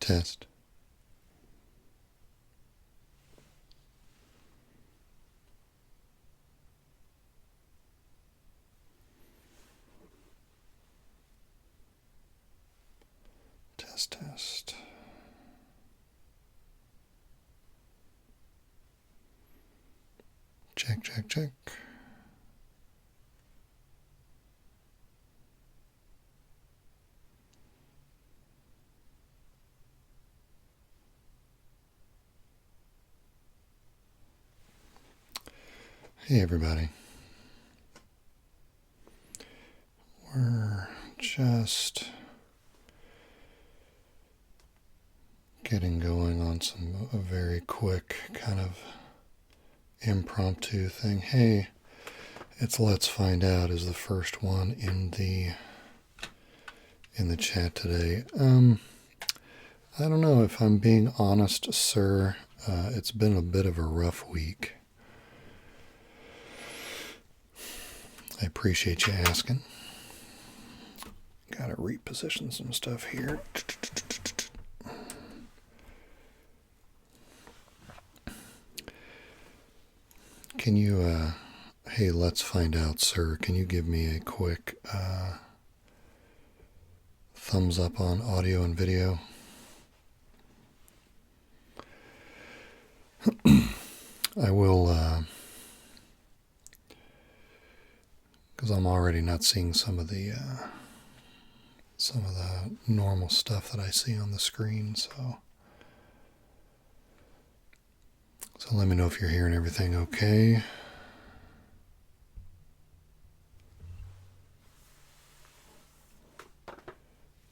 Test. Test. Check. Hey everybody. We're just getting going on a very quick kind of impromptu thing. Hey, it's Let's Find Out is the first one in the chat today. I don't know if I'm being honest, sir. It's been a bit of a rough week. I appreciate you asking. Gotta reposition some stuff here. Can you, hey, Let's Find Out, sir, can you give me a quick thumbs up on audio and video? I will, because I'm already not seeing some of the normal stuff that I see on the screen, so let me know if you're hearing everything okay.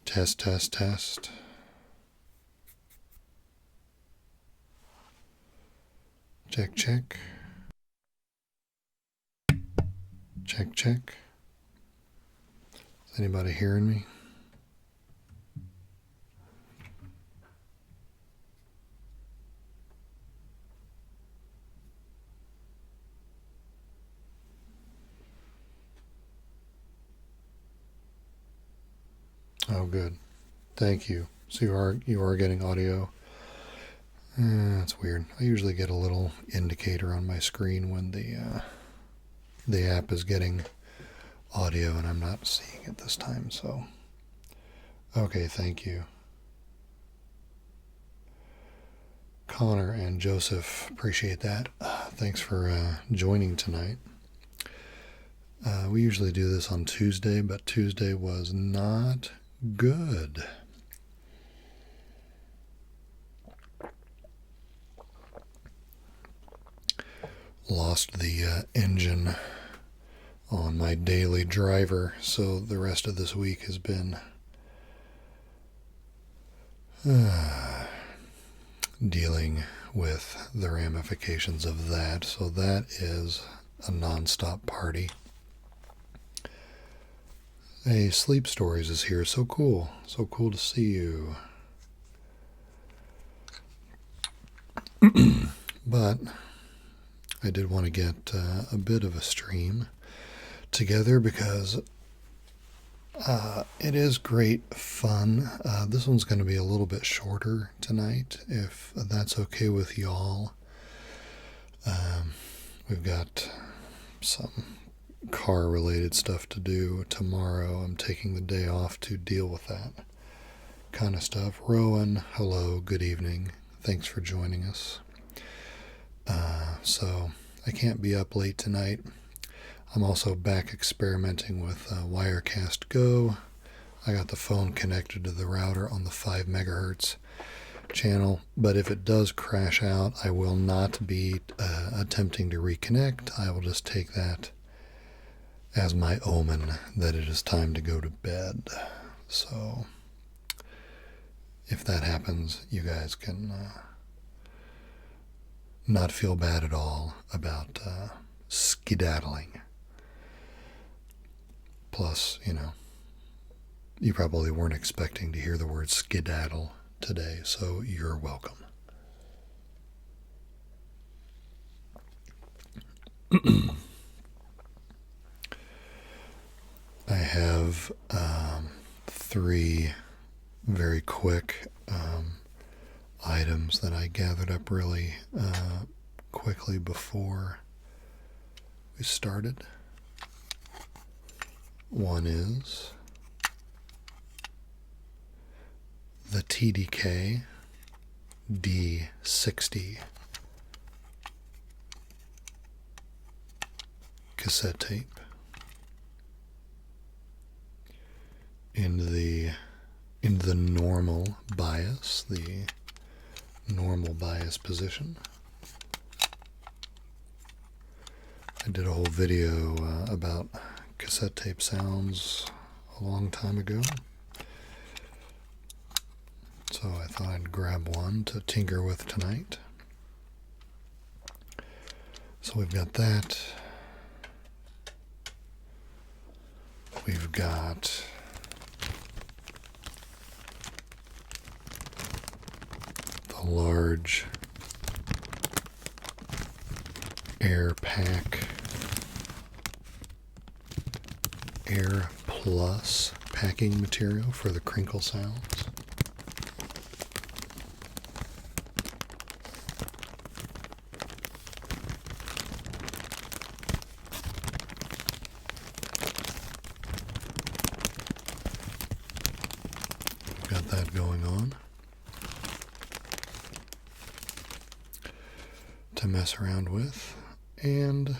Test. Check. Check. Is anybody hearing me? Oh, good. Thank you. So you are getting audio. That's weird. I usually get a little indicator on my screen when the app is getting audio, and I'm not seeing it this time. So, okay, thank you, Connor and Joseph. Appreciate that. Thanks for joining tonight. We usually do this on Tuesday, but Tuesday was not good. Lost the engine on my daily driver, so the rest of this week has been dealing with the ramifications of that. So that is a nonstop party. Hey, Sleep Stories is here. So cool to see you. But I did want to get a bit of a stream together because it is great fun. This one's going to be a little bit shorter tonight, if that's okay with y'all. We've got some car-related stuff to do tomorrow. I'm taking the day off to deal with that kind of stuff. Rowan, hello, good evening. Thanks for joining us. So I can't be up late tonight. I'm also back experimenting with Wirecast Go. I got the phone connected to the router on the 5 megahertz channel, but if it does crash out, I will not be attempting to reconnect. I will just take that as my omen that it is time to go to bed. So if that happens, you guys can not feel bad at all about skedaddling. Plus, you probably weren't expecting to hear the word skedaddle today, so you're welcome. I have 3 very quick items that I gathered up really quickly before we started. One is the TDK D60 cassette tape in the normal bias, position. I did a whole video about cassette tape sounds a long time ago, so I thought I'd grab one to tinker with tonight. So we've got that. We've got the large Air Pack Air Plus packing material for the crinkle sounds. Got that going on to mess around with. And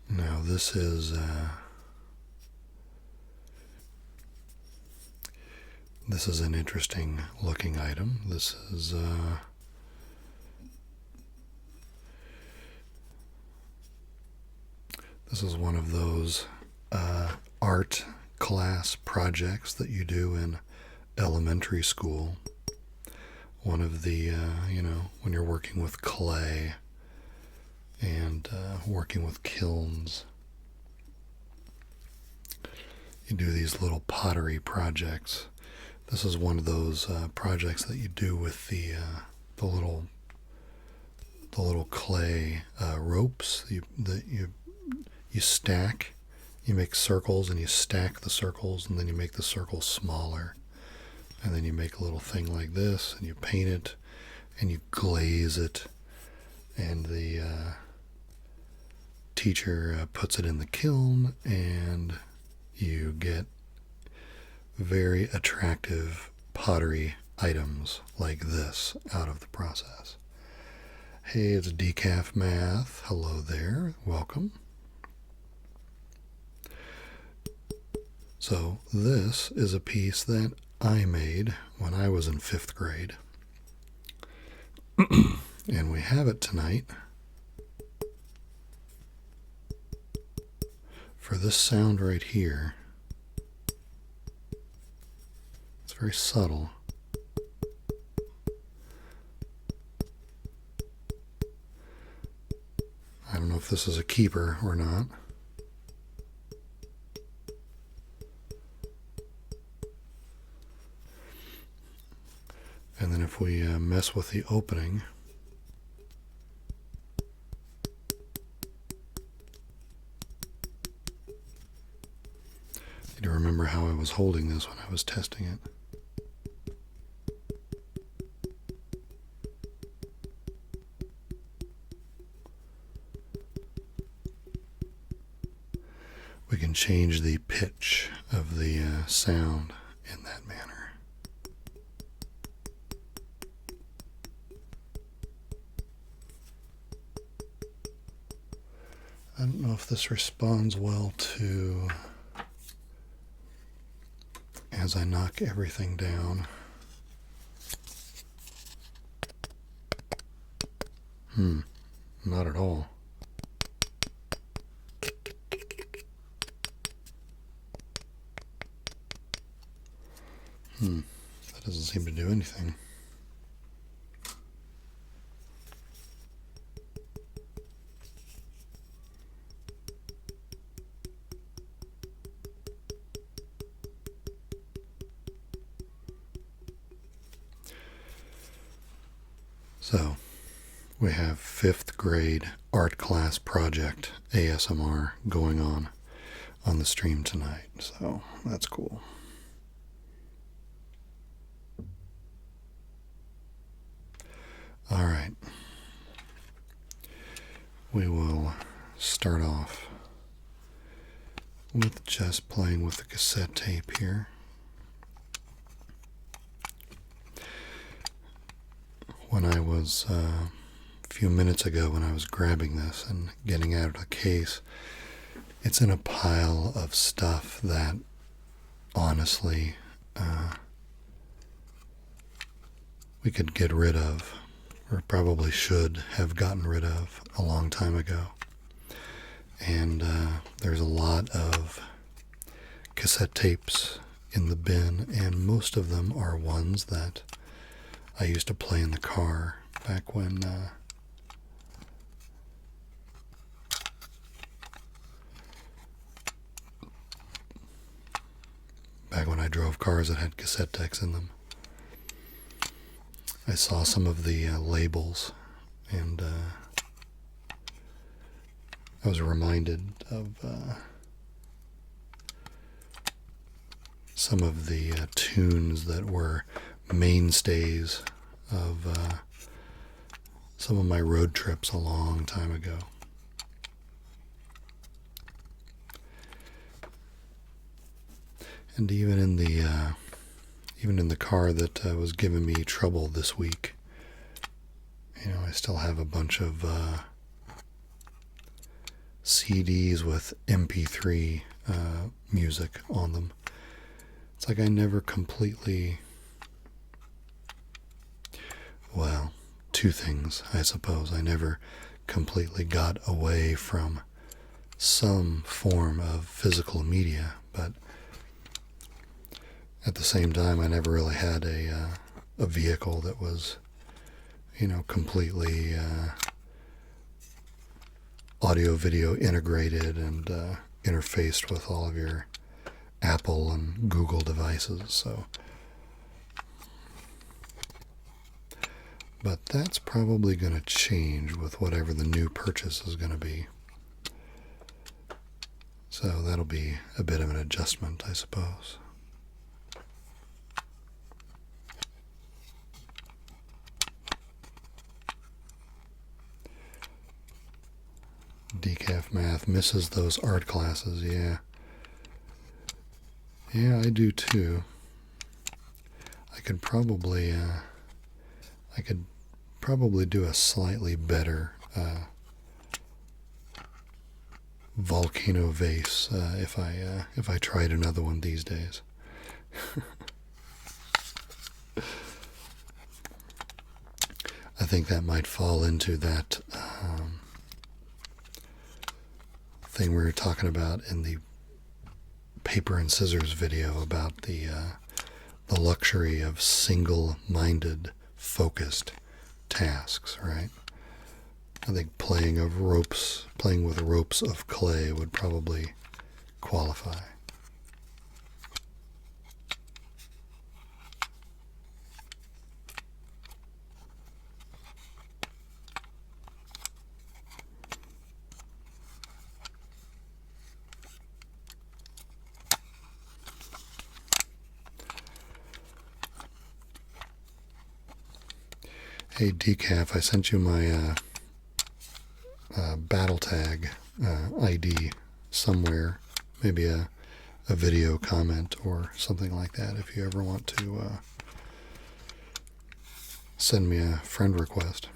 now this is an interesting looking item. This is one of those art class projects that you do in elementary school. One of the, when you're working with clay and working with kilns, you do these little pottery projects. This is one of those projects that you do with the little clay ropes that you stack. You make circles and you stack the circles, and then you make the circles smaller. And then you make a little thing like this, and you paint it, and you glaze it, and the teacher puts it in the kiln, and you get very attractive pottery items like this out of the process. Hey, it's Decaf Math. Hello there. Welcome. So this is a piece that I made when I was in 5th grade. And we have it tonight for this sound right here. It's very subtle. I don't know if this is a keeper or not. And then if we mess with the opening, you remember how I was holding this when I was testing it. We can change the pitch of the sound in that manner. I don't know if this responds well to as I knock everything down. Not at all. That doesn't seem to do anything. So, we have 5th grade art class project ASMR going on. on the stream tonight, so that's cool. All right. We will start off with just playing with the cassette tape here. When I was, a few minutes ago when I was grabbing this and getting out of the case, it's in a pile of stuff that, honestly, we could get rid of, or probably should have gotten rid of a long time ago. And there's a lot of cassette tapes in the bin, and most of them are ones that I used to play in the car back when I drove cars that had cassette decks in them. I saw some of the labels, and I was reminded of some of the tunes that were mainstays of some of my road trips a long time ago. And even in the car that was giving me trouble this week, I still have a bunch of CDs with MP3 music on them. It's like I never completely, well, two things, I suppose. I never completely got away from some form of physical media, but at the same time, I never really had a vehicle that was, completely audio-video integrated and interfaced with all of your Apple and Google devices. So, but that's probably going to change with whatever the new purchase is going to be. So that'll be a bit of an adjustment, I suppose. Decaf math misses those art classes, yeah. Yeah, I do too. I could probably do a slightly better volcano vase if I tried another one these days. I think that might fall into that thing we were talking about in the paper and scissors video about the luxury of single-minded, focused tasks, right? I think playing with ropes of clay would probably qualify. Hey Decaf, I sent you my battle tag ID somewhere, maybe a video comment or something like that if you ever want to send me a friend request.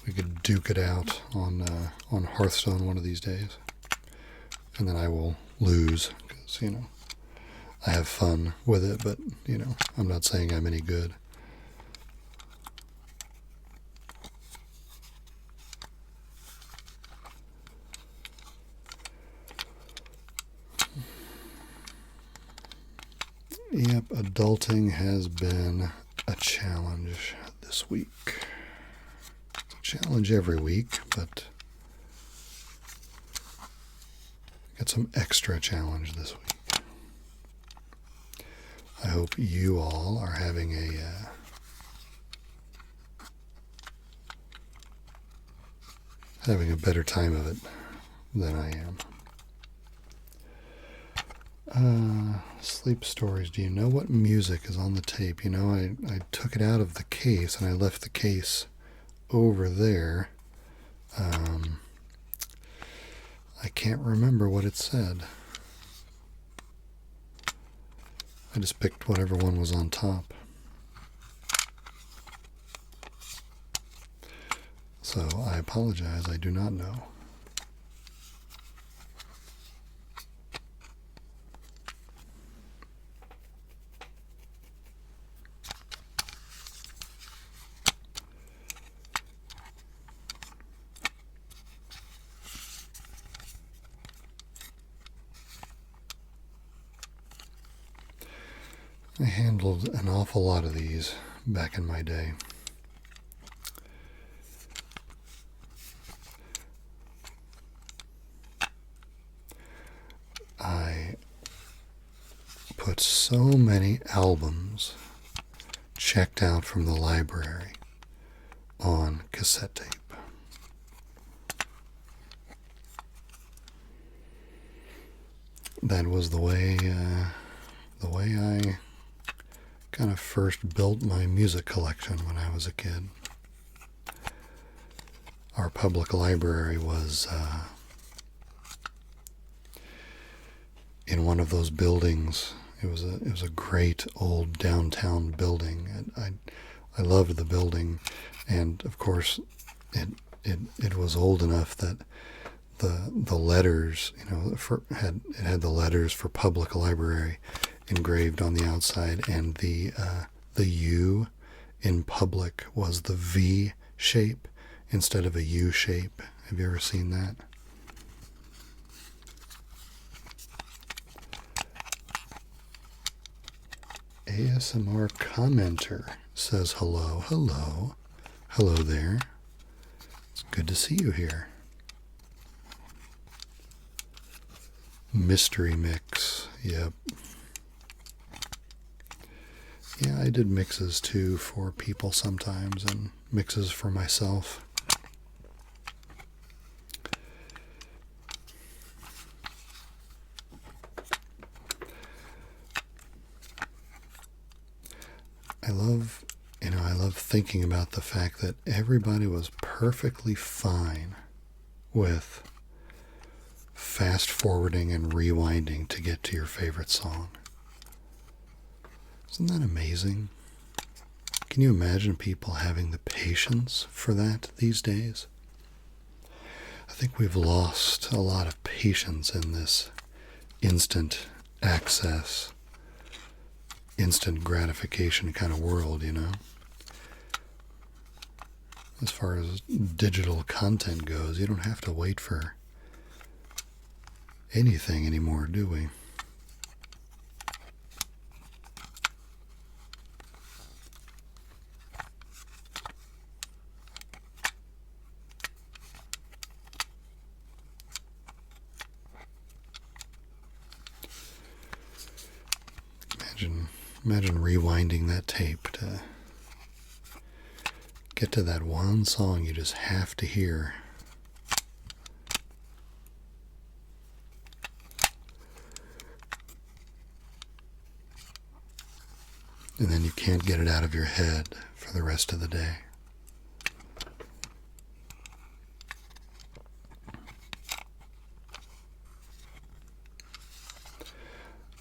We could duke it out on Hearthstone one of these days, and then I will lose because I have fun with it, but I'm not saying I'm any good. Yep, adulting has been a challenge this week. It's a challenge every week, but got some extra challenge this week. I hope you all are having a better time of it than I am. Sleep stories. Do you know what music is on the tape? You know, I took it out of the case and I left the case over there. I can't remember what it said. I just picked whatever one was on top. So I apologize, I do not know. I handled an awful lot of these back in my day. I put so many albums checked out from the library on cassette tape. That was the way I kind of first built my music collection when I was a kid. Our public library was in one of those buildings. It was a great old downtown building, and I loved the building, and of course it was old enough that the letters, you know, it had the letters for public library engraved on the outside, and the U in public was the V shape instead of a U shape. Have you ever seen that? ASMR commenter says hello, hello, hello there. It's good to see you here. Mystery mix, yep. Yeah, I did mixes too for people sometimes, and mixes for myself. I love thinking about the fact that everybody was perfectly fine with fast forwarding and rewinding to get to your favorite song. Isn't that amazing? Can you imagine people having the patience for that these days? I think we've lost a lot of patience in this instant access, instant gratification kind of world, you know? As far as digital content goes, you don't have to wait for anything anymore, do we? Imagine rewinding that tape to get to that one song you just have to hear. And then you can't get it out of your head for the rest of the day.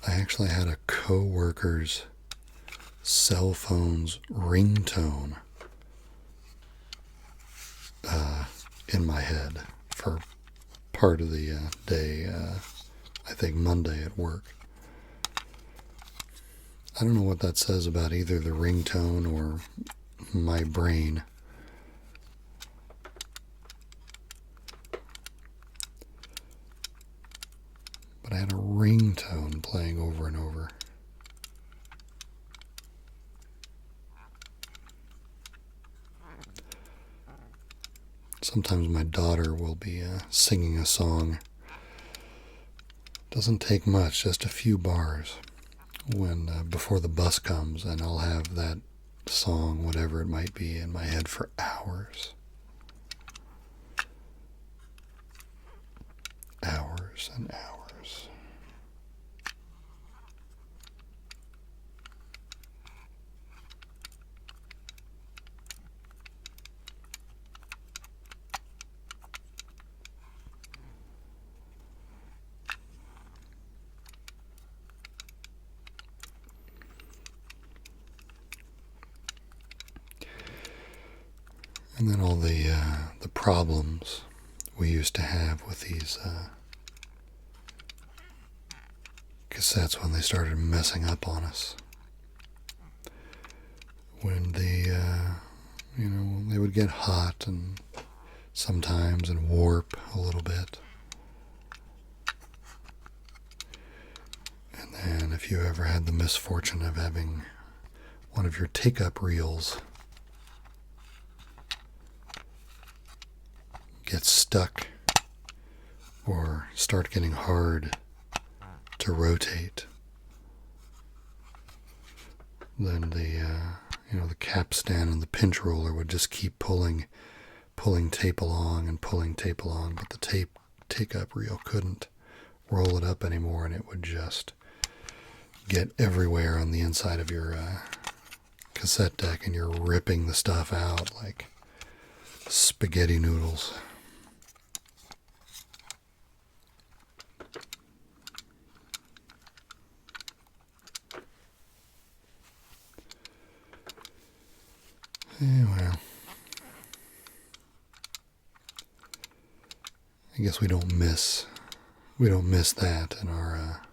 I actually had a co-worker's cell phone's ringtone in my head for part of the day, I think Monday at work. I don't know what that says about either the ringtone or my brain. But I had a ringtone playing over and over. Sometimes my daughter will be singing a song. Doesn't take much, just a few bars, when before the bus comes, and I'll have that song, whatever it might be, in my head for hours. hours and hours. And then all the problems we used to have with these cassettes when they started messing up on us. When they would get hot and sometimes and warp a little bit. And then if you ever had the misfortune of having one of your take-up reels get stuck or start getting hard to rotate, then the capstan and the pinch roller would just keep pulling tape along and pulling tape along, but the take-up reel couldn't roll it up anymore, and it would just get everywhere on the inside of your cassette deck, and you're ripping the stuff out like spaghetti noodles. Well, I guess we don't miss that in our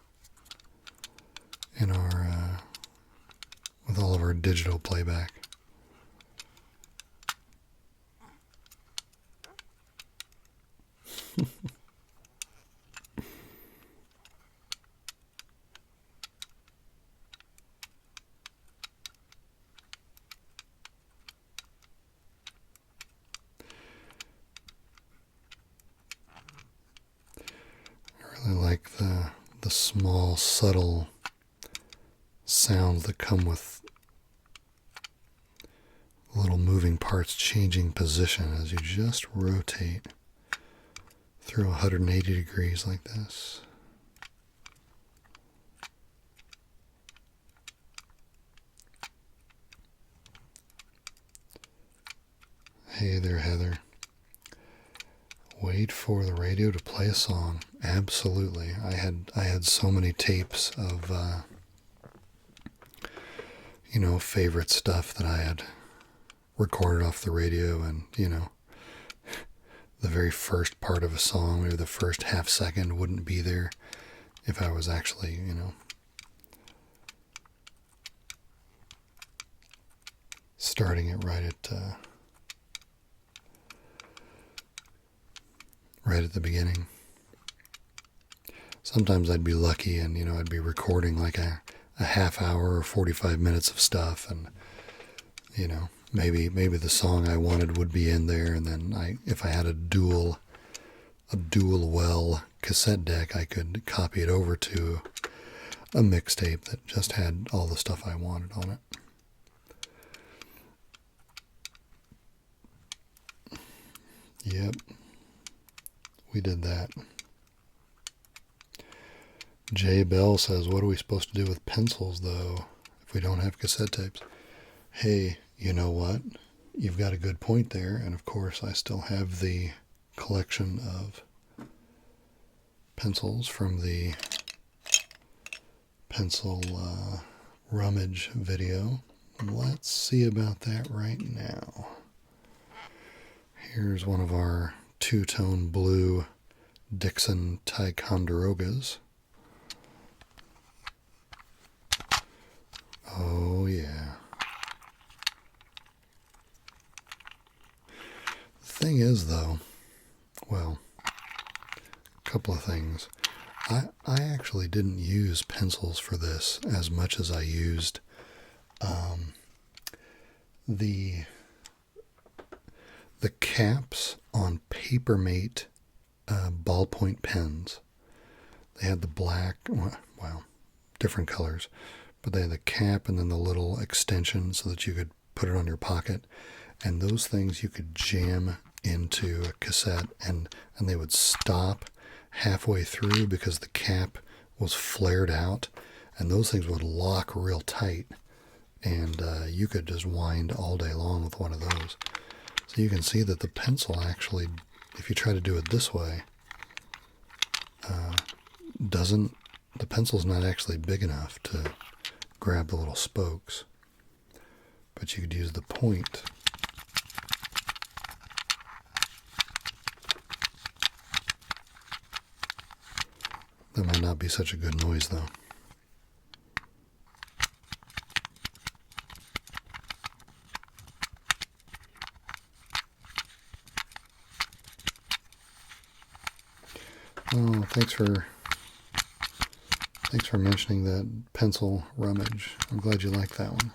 with all of our digital playback. I really like the small, subtle sounds that come with little moving parts changing position as you just rotate through 180 degrees like this. Hey there, Heather. Wait for the radio to play a song. Absolutely. I had so many tapes of favorite stuff that I had recorded off the radio, and the very first part of a song, maybe the first half second, wouldn't be there if I was actually starting it right at the beginning. Sometimes I'd be lucky and I'd be recording like a half hour or 45 minutes of stuff, and maybe the song I wanted would be in there, and then if I had a dual well cassette deck, I could copy it over to a mixtape that just had all the stuff I wanted on it. Yep, we did that. Jay Bell says, what are we supposed to do with pencils, though, if we don't have cassette tapes? Hey, you know what? You've got a good point there, and of course I still have the collection of pencils from the pencil rummage video. Let's see about that right now. Here's one of our two-tone blue Dixon Ticonderogas. Oh yeah. The thing is, though, well, a couple of things. I actually didn't use pencils for this as much as I used the caps on Papermate ballpoint pens. They had the black, well, different colors, but they had the cap and then the little extension so that you could put it on your pocket. And those things you could jam into a cassette, and they would stop halfway through because the cap was flared out, and those things would lock real tight, and you could just wind all day long with one of those. So you can see that the pencil actually, if you try to do it this way, the pencil's not actually big enough to grab the little spokes, but you could use the point. That might not be such a good noise, though. Oh, thanks for mentioning that pencil rummage. I'm glad you like that one.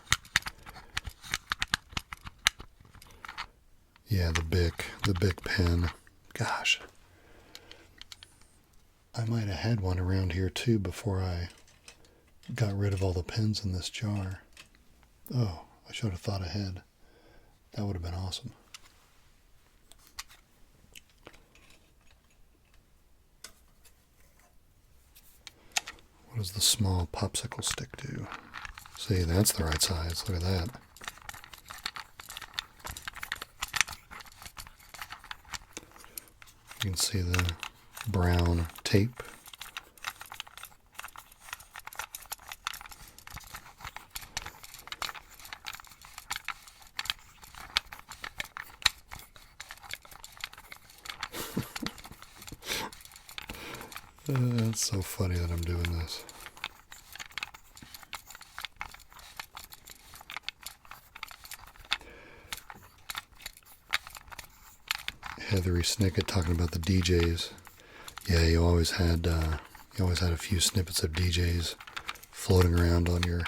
Yeah, the Bic pen. Gosh. I might have had one around here too before I got rid of all the pens in this jar. Oh, I should have thought ahead. That would have been awesome. What does the small popsicle stick do? See, that's the right size. Look at that. You can see the brown tape. It's so funny that I'm doing this. Heathery Snicket talking about the DJs. Yeah, you always had a few snippets of DJs floating around on your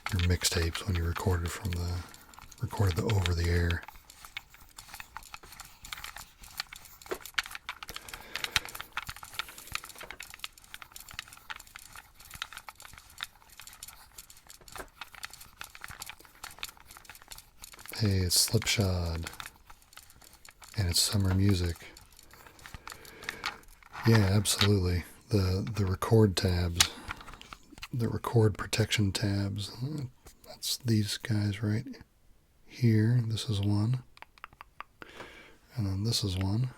mixtapes when you recorded the over the air. Hey, it's Slipshod, and it's summer music. Yeah, absolutely. The record tabs, the record protection tabs, that's these guys right here. This is one, and then this is one.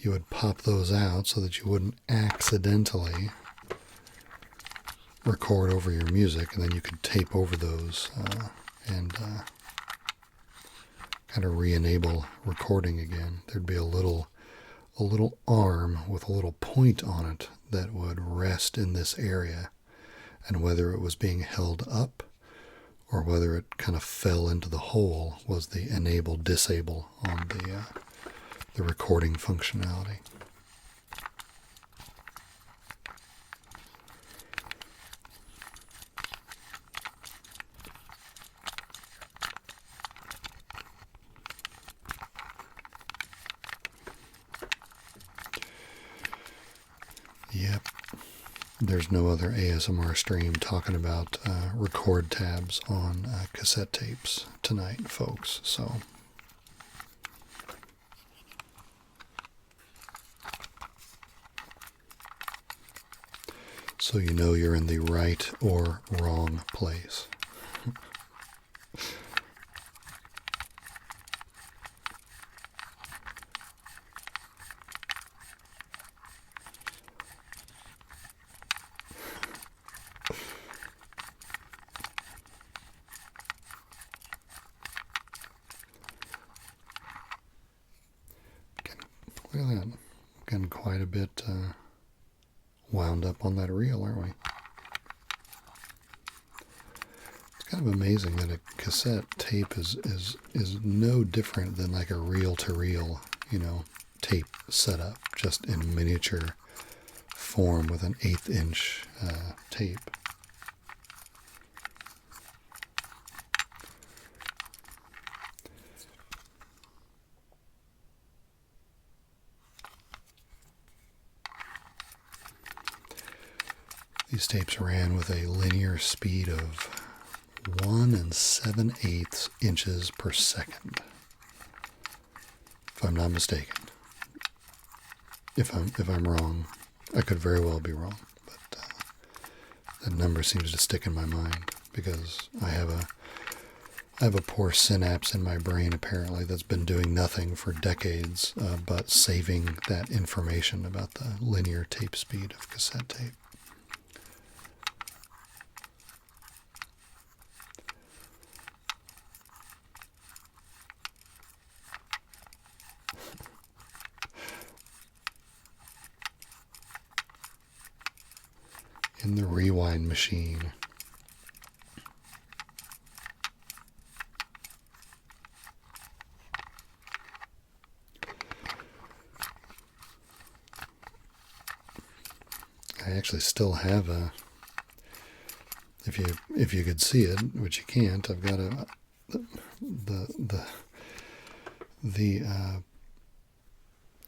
You would pop those out so that you wouldn't accidentally record over your music, and then you could tape over those and kind of re-enable recording again. There'd be a little arm with a little point on it that would rest in this area, and whether it was being held up or whether it kind of fell into the hole was the enable disable on the recording functionality. Yep. There's no other ASMR stream talking about record tabs on cassette tapes tonight, folks. So you know you're in the right or wrong place. Look at that. Getting quite a bit wound up on that reel, aren't we? It's kind of amazing that a cassette tape is no different than like a reel-to-reel, tape setup, just in miniature form with an 1/8 inch tape. These tapes ran with a linear speed of 1 7/8 inches per second. if I'm not mistaken. If I'm wrong, I could very well be wrong, but that number seems to stick in my mind because I have a poor synapse in my brain apparently that's been doing nothing for decades but saving that information about the linear tape speed of cassette tape. In the rewind machine. I actually still have a, if you could see it, which you can't, I've got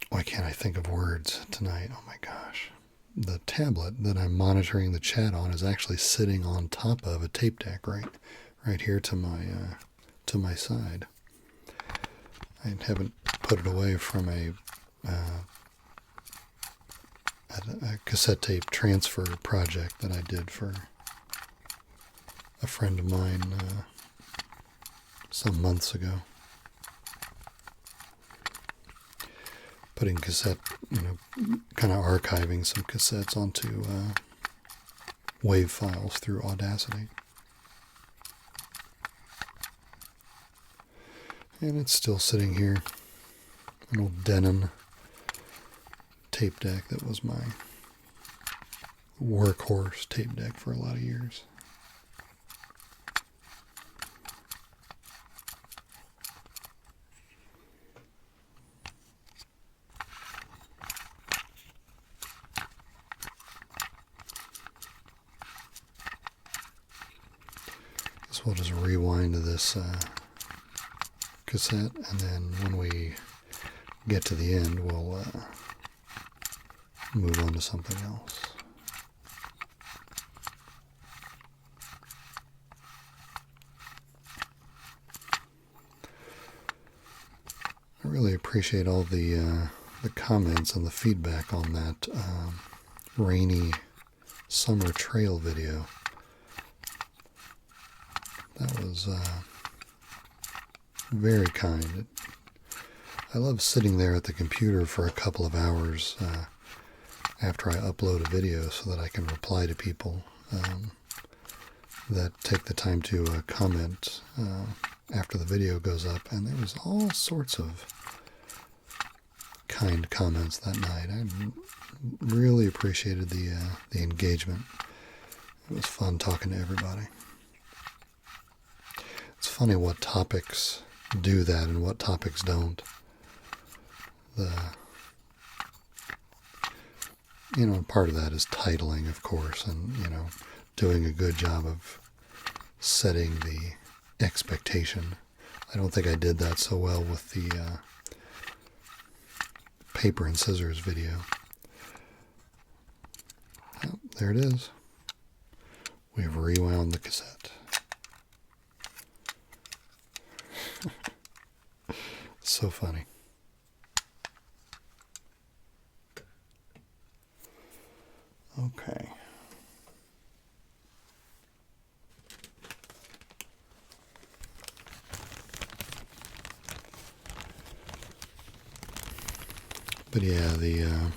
why can't I think of words tonight? Oh my gosh. The tablet that I'm monitoring the chat on is actually sitting on top of a tape deck right here to my side. I haven't put it away from a cassette tape transfer project that I did for a friend of mine some months ago. Putting cassette, kind of archiving some cassettes onto WAV files through Audacity. And it's still sitting here. An old Denon tape deck that was my workhorse tape deck for a lot of years. So we'll just rewind to this cassette, and then when we get to the end, we'll move on to something else. I really appreciate all the comments and the feedback on that rainy summer trail video. That was very kind. I love sitting there at the computer for a couple of hours after I upload a video so that I can reply to people that take the time to comment after the video goes up. And there was all sorts of kind comments that night. I really appreciated the engagement. It was fun talking to everybody. It's funny what topics do that and what topics don't. Part of that is titling, of course, and, doing a good job of setting the expectation. I don't think I did that so well with the paper and scissors video. Oh, there it is. We've rewound the cassette. So funny. Okay. But yeah, the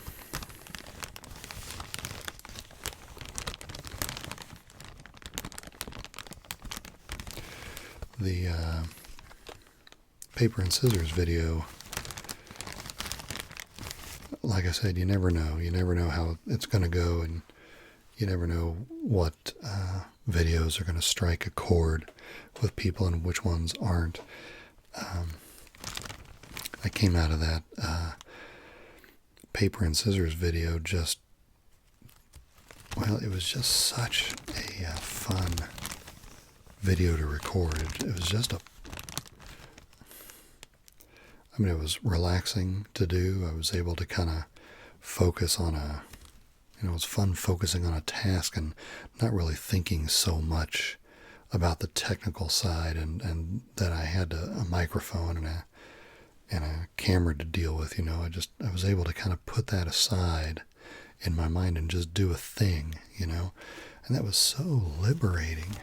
paper and scissors video, like I said, you never know. You never know how it's going to go, and you never know what videos are going to strike a chord with people and which ones aren't. I came out of that paper and scissors video it was just such a fun video to record. It was just it was relaxing to do. I was able to kind of focus on it was fun focusing on a task and not really thinking so much about the technical side, and that I had a microphone and a camera to deal with. I was able to kind of put that aside in my mind and just do a thing, and that was so liberating.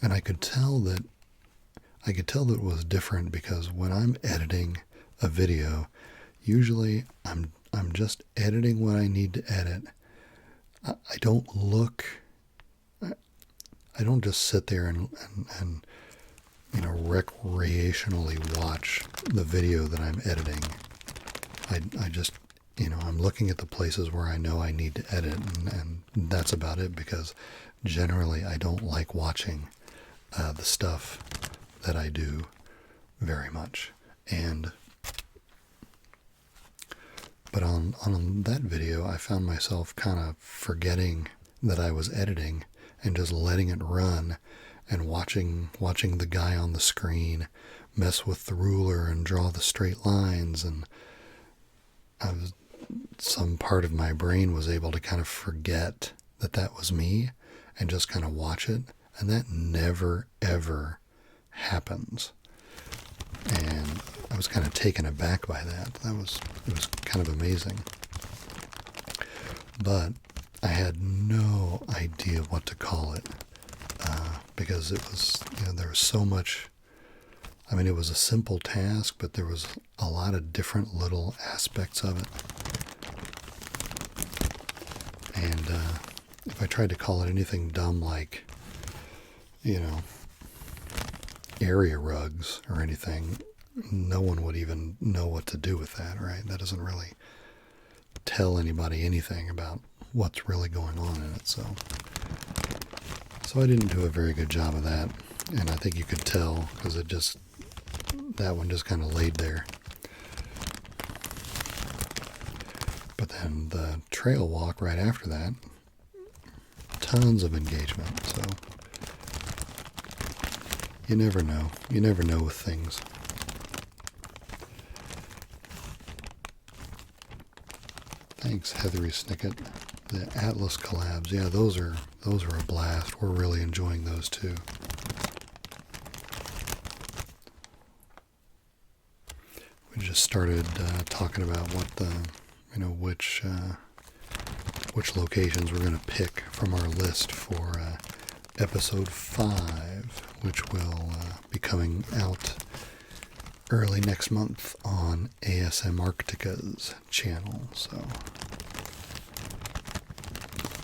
And I could tell that it was different, because when I'm editing a video, usually I'm just editing what I need to edit. I don't just sit there and recreationally watch the video that I'm editing. I just, I'm looking at the places where I know I need to edit, and that's about it, because generally I don't like watching the stuff that I do very much. But on that video, I found myself kind of forgetting that I was editing and just letting it run and watching the guy on the screen mess with the ruler and draw the straight lines, and some part of my brain was able to kind of forget that was me and just kind of watch it, and that never ever happens. And I was kind of taken aback by that. It was kind of amazing. But I had no idea what to call it, because it was, there was so much. I mean, it was a simple task, but there was a lot of different little aspects of it. And if I tried to call it anything dumb like, area rugs or anything, no one would even know what to do with that, right? That doesn't really tell anybody anything about what's really going on in it. So I didn't do a very good job of that, and I think you could tell, because that one just kind of laid there. But then the trail walk right after that, tons of engagement. So you never know. You never know with things. Thanks, Heathery Snicket. The Atlas collabs, yeah, those are a blast. We're really enjoying those too. We just started talking about what which locations we're going to pick from our list for episode 5, which will be coming out early next month on ASM Arctica's channel. So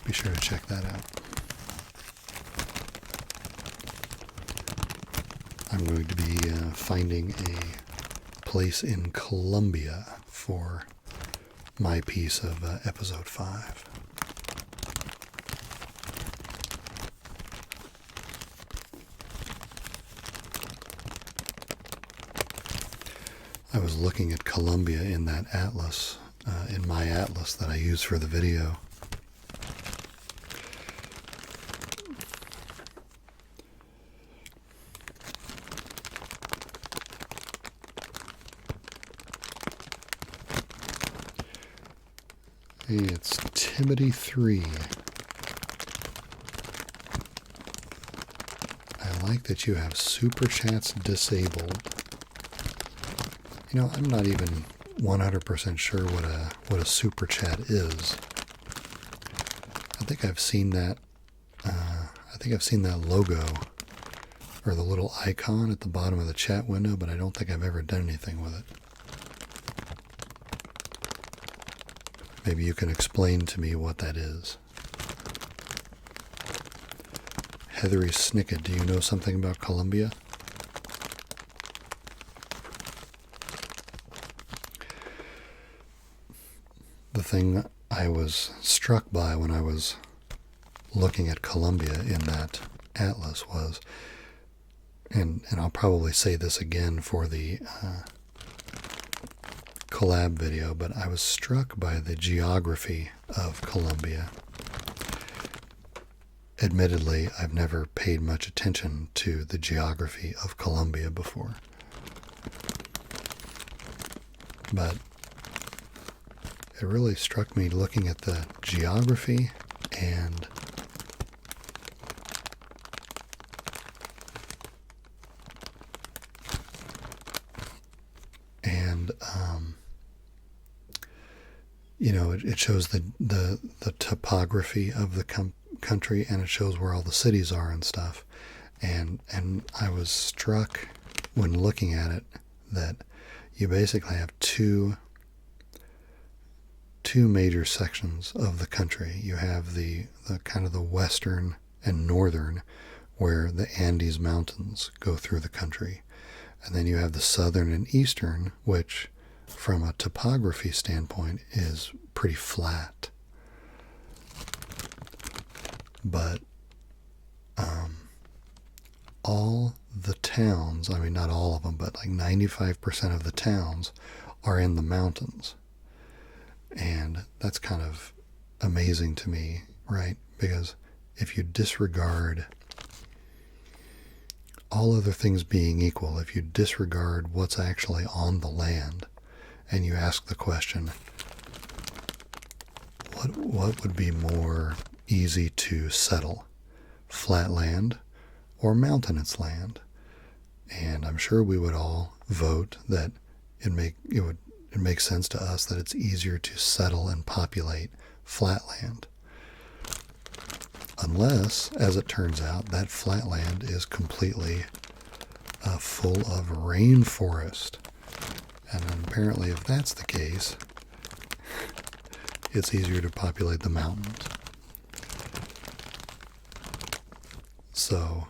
be sure to check that out. I'm going to be finding a place in Colombia for my piece of episode 5. I was looking at Colombia in that atlas, in my atlas that I use for the video. Hey, it's Timothy 3. I like that you have super chats disabled. I'm not even 100% sure what a super chat is. I think I've seen that. Logo or the little icon at the bottom of the chat window, but I don't think I've ever done anything with it. Maybe you can explain to me what that is. Heathery Snicket, do you know something about Colombia? The thing I was struck by when I was looking at Colombia in that atlas was, and I'll probably say this again for the collab video, but I was struck by the geography of Colombia. Admittedly, I've never paid much attention to the geography of Colombia before. But it really struck me looking at the geography and it shows the topography of the country, and it shows where all the cities are and stuff. And I was struck when looking at it that you basically have two major sections of the country. You have the kind of the western and northern, where the Andes Mountains go through the country. And then you have the southern and eastern, which from a topography standpoint is pretty flat. But all the towns, I mean, not all of them, but like 95% of the towns are in the mountains. And that's kind of amazing to me, right? Because if you disregard all other things being equal, if you disregard what's actually on the land and you ask the question, what would be more easy to settle, flat land or mountainous land? And I'm sure we would all vote that it makes sense to us that it's easier to settle and populate flat land. Unless, as it turns out, that flat land is completely full of rainforest. And apparently, if that's the case, it's easier to populate the mountains. So,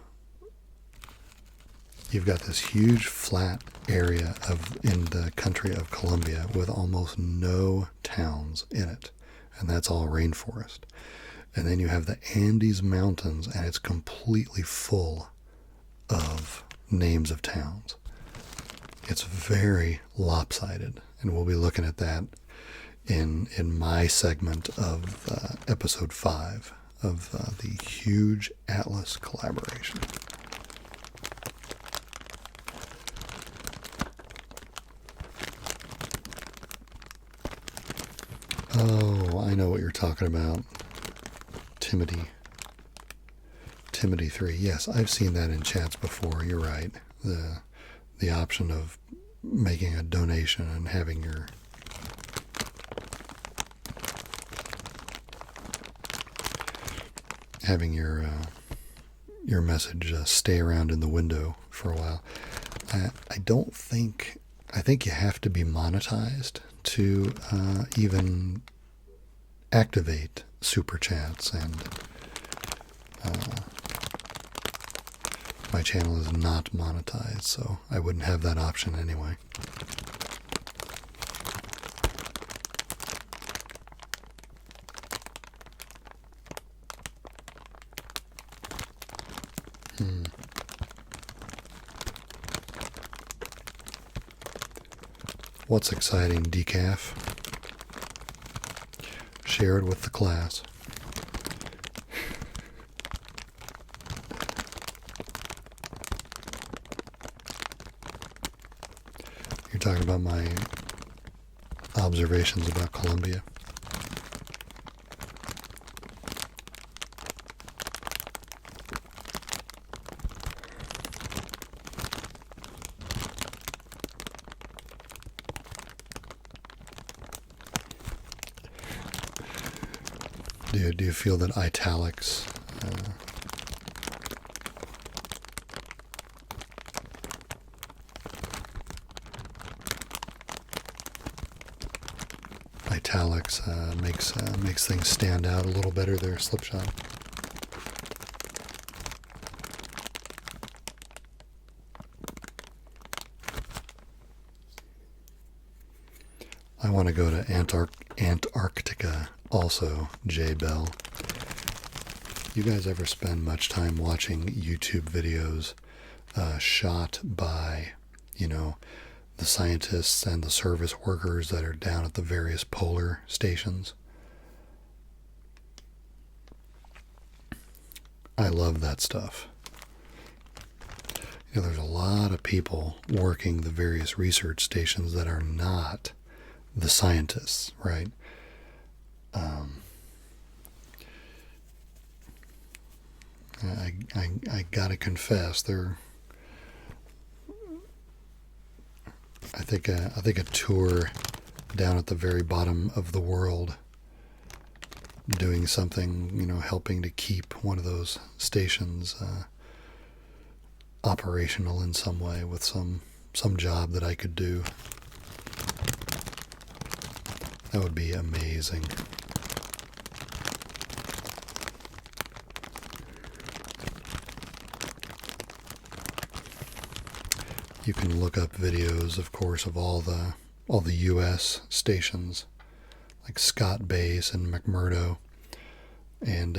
you've got this huge flat area in the country of Colombia with almost no towns in it. And that's all rainforest. And then you have the Andes Mountains, and it's completely full of names of towns. It's very lopsided, and we'll be looking at that in my segment of episode 5 of the Huge Atlas collaboration. Oh, I know what you're talking about. Timothy 3. Yes, I've seen that in chats before. You're right. The option of making a donation and having your message stay around in the window for a while. I think you have to be monetized to even activate super chats, and my channel is not monetized, so I wouldn't have that option anyway. What's exciting, decaf? Share it with the class. You're talking about my observations about Colombia. Do you feel that italics makes things stand out a little better there, Slipshot? I want to go to Antarctica also, J. Bell. You guys ever spend much time watching YouTube videos shot by, the scientists and the service workers that are down at the various polar stations? I love that stuff. There's a lot of people working the various research stations that are not the scientists, right? Um, I gotta confess, I think a tour down at the very bottom of the world, doing something, helping to keep one of those stations operational in some way with some job that I could do. That would be amazing. You can look up videos, of course, of all the U.S. stations, like Scott Base and McMurdo, and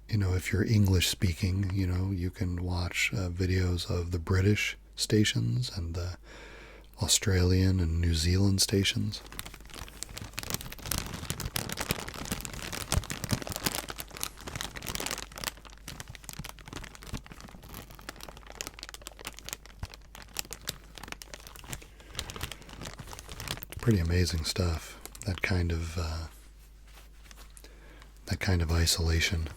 if you're English speaking, you can watch videos of the British stations and the Australian and New Zealand stations. Pretty amazing stuff. That kind of isolation.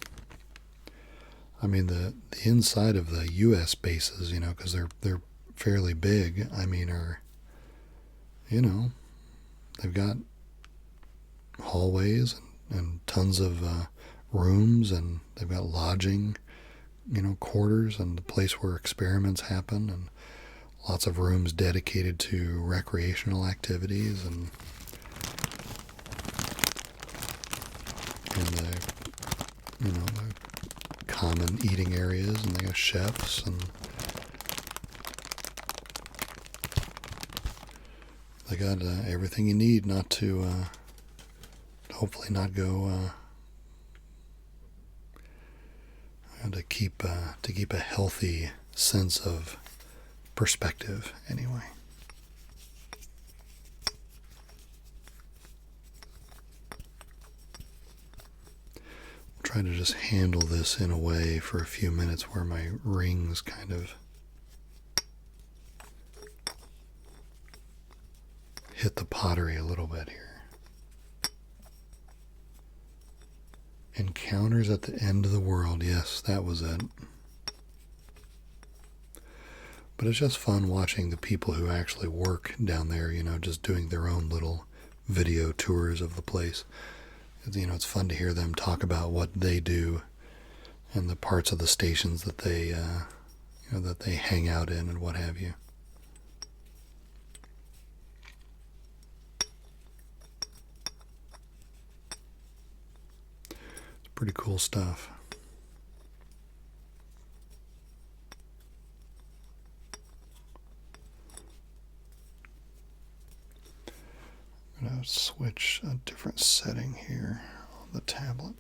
I mean, the inside of the U.S. bases, because they're fairly big. I mean, they've got hallways and tons of rooms, and they've got lodging, quarters, and the place where experiments happen, and lots of rooms dedicated to recreational activities and the common eating areas, and they got chefs, and they got everything you need not to hopefully not go to keep a healthy sense of perspective anyway. I'll try to just handle this in a way for a few minutes where my rings kind of hit the pottery a little bit here. Encounters at the end of the world. Yes, that was it. But it's just fun watching the people who actually work down there, just doing their own little video tours of the place. It's fun to hear them talk about what they do and the parts of the stations that they, that they hang out in and what have you. It's pretty cool stuff. I'm going to switch a different setting here on the tablet.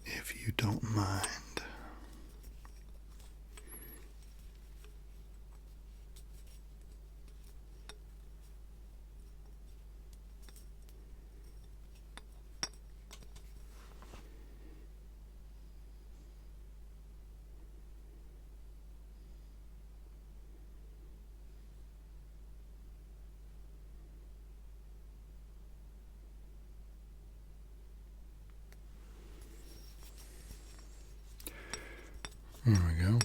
If you don't mind. There we go.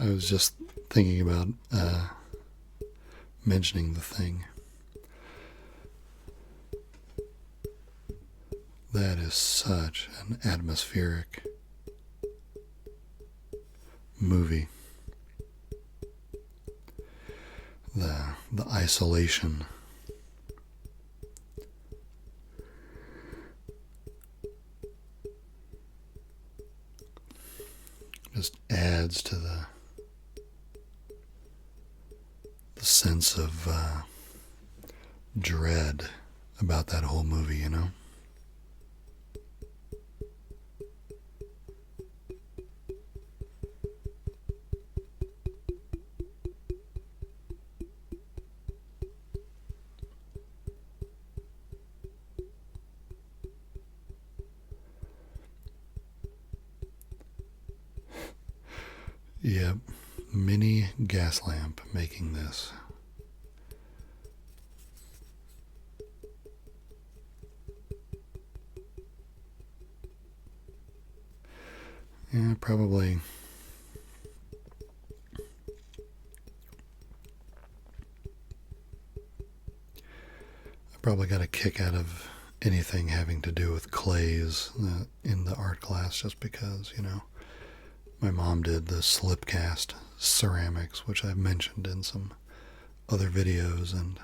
I was just thinking about mentioning the thing. That is such an atmospheric movie. The isolation. Just adds to the sense of dread about that whole movie, you know? Yep, mini gas lamp making this. Yeah, probably. I probably got a kick out of anything having to do with clays in the art class, just because, you know, my mom did the slip cast ceramics, which I've mentioned in some other videos, and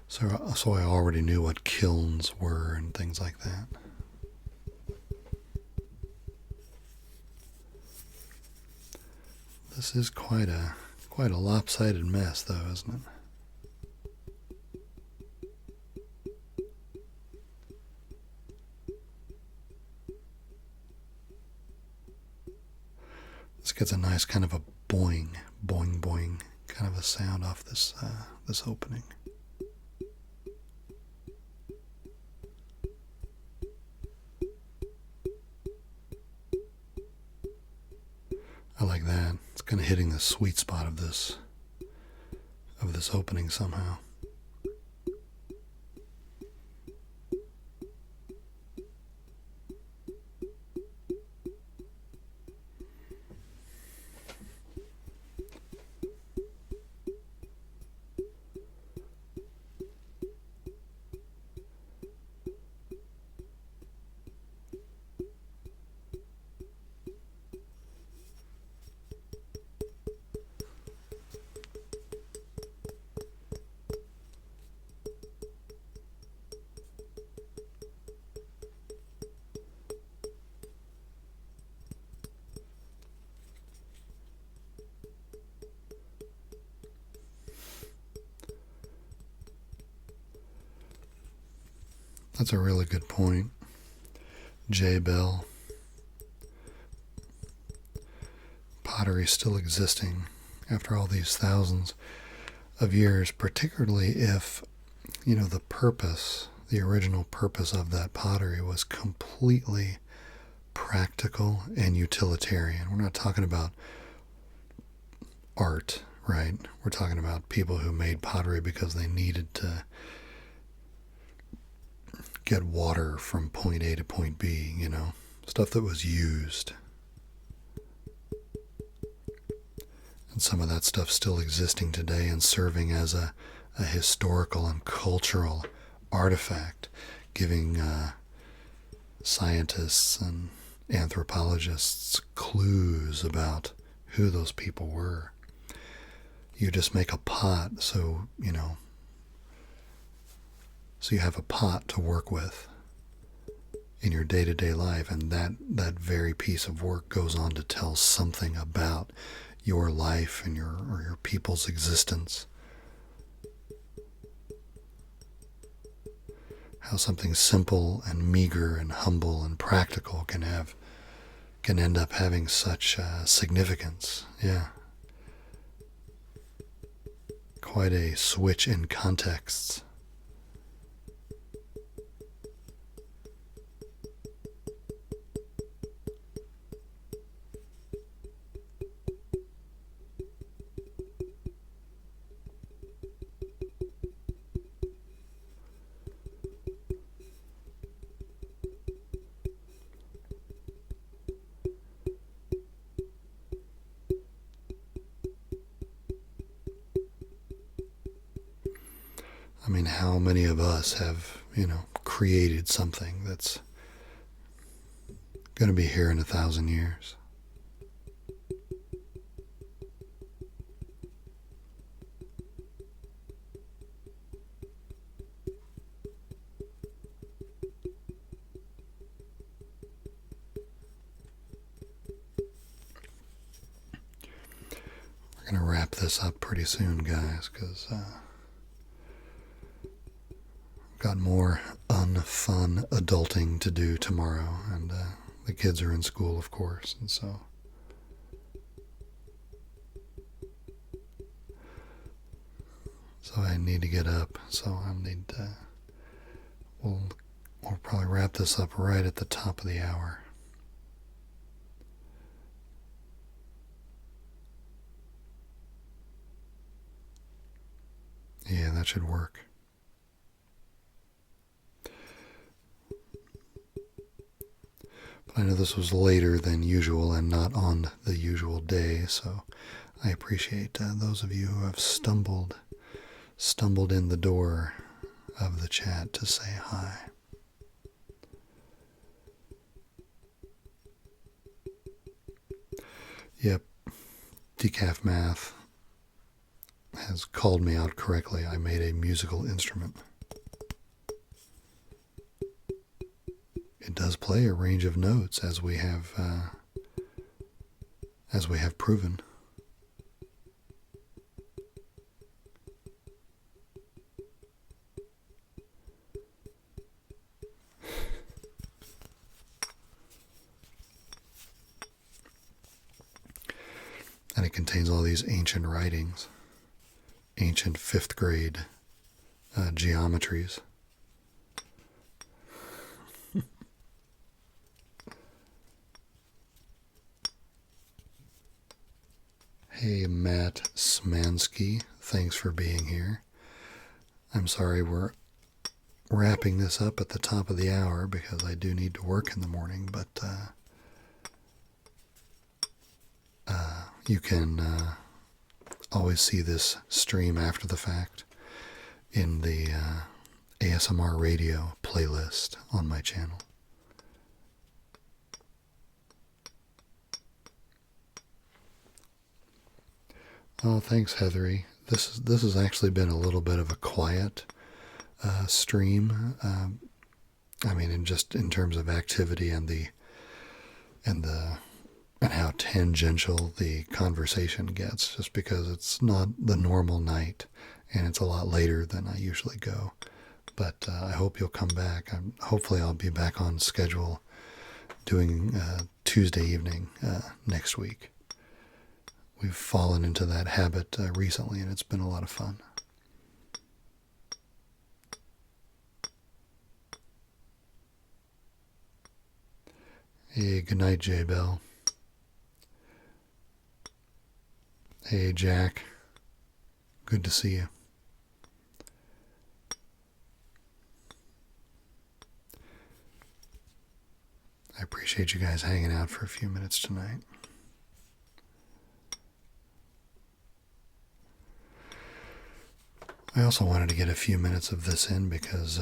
so I already knew what kilns were and things like that. This is quite a lopsided mess, though, isn't it? This gets a nice kind of a boing, boing, boing kind of a sound off this this opening. I like that. It's kind of hitting the sweet spot of this opening somehow. That's a really good point. J. Bell. Pottery still existing after all these thousands of years, particularly if, you know, the original purpose of that pottery was completely practical and utilitarian. We're not talking about art, right? We're talking about people who made pottery because they needed to get water from point A to point B, you know, stuff that was used. And some of that stuff still existing today and serving as a historical and cultural artifact, giving scientists and anthropologists clues about who those people were. You just make a pot, so, you know, so you have a pot to work with in your day-to-day life, and that very piece of work goes on to tell something about your life and your people's existence. How something simple and meager and humble and practical can end up having such significance. Yeah. Quite a switch in contexts. I mean, how many of us have, you know, created something that's going to be here in 1,000 years. We're going to wrap this up pretty soon, guys, because we've got more unfun adulting to do tomorrow, and the kids are in school, of course, and so I need to get up. So I need to. We'll probably wrap this up right at the top of the hour. Yeah, that should work. But I know this was later than usual and not on the usual day, so I appreciate those of you who have stumbled in the door of the chat to say hi. Yep, Decaf Math has called me out correctly. I made a musical instrument. It does play a range of notes, as we have proven. And it contains all these ancient writings, ancient 5th grade geometries. Hey, Matt Smansky, thanks for being here. I'm sorry we're wrapping this up at the top of the hour because I do need to work in the morning, but you can always see this stream after the fact in the ASMR radio playlist on my channel. Oh, thanks, Heathery. This has actually been a little bit of a quiet stream. I mean, in terms of activity and how tangential the conversation gets, just because it's not the normal night and it's a lot later than I usually go. But I hope you'll come back. Hopefully I'll be back on schedule doing Tuesday evening next week. We've fallen into that habit recently, and it's been a lot of fun. Hey, good night, J Bell. Hey, Jack. Good to see you. I appreciate you guys hanging out for a few minutes tonight. I also wanted to get a few minutes of this in because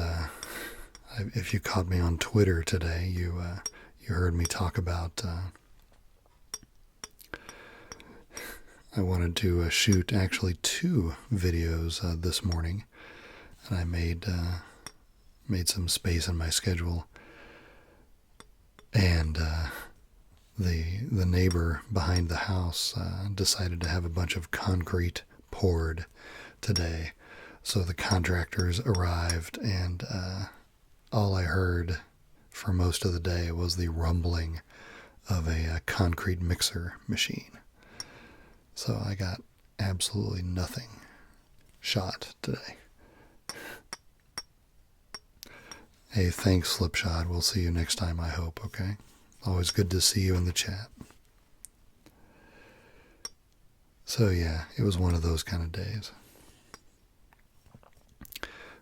if you caught me on Twitter today, you heard me talk about. I wanted to shoot actually 2 videos this morning, and I made some space in my schedule. And the neighbor behind the house decided to have a bunch of concrete poured today. So the contractors arrived, and all I heard for most of the day was the rumbling of a concrete mixer machine. So I got absolutely nothing shot today. Hey, thanks, Slipshod. We'll see you next time, I hope, okay? Always good to see you in the chat. So yeah, it was one of those kind of days.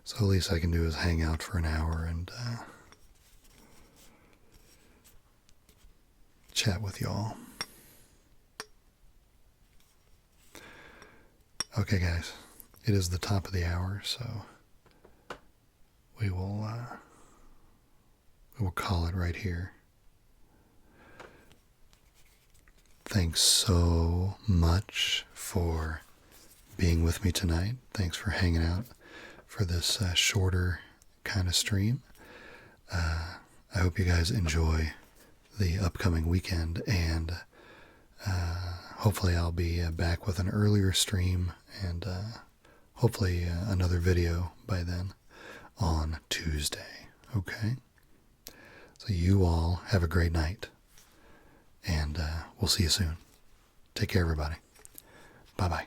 So the least I can do is hang out for an hour and chat with y'all. Okay, guys, it is the top of the hour, so we will We'll call it right here. Thanks so much for being with me tonight. Thanks for hanging out for this shorter kind of stream. I hope you guys enjoy the upcoming weekend, and hopefully I'll be back with an earlier stream and hopefully another video by then on Tuesday. Okay? So you all have a great night, and we'll see you soon. Take care, everybody. Bye-bye.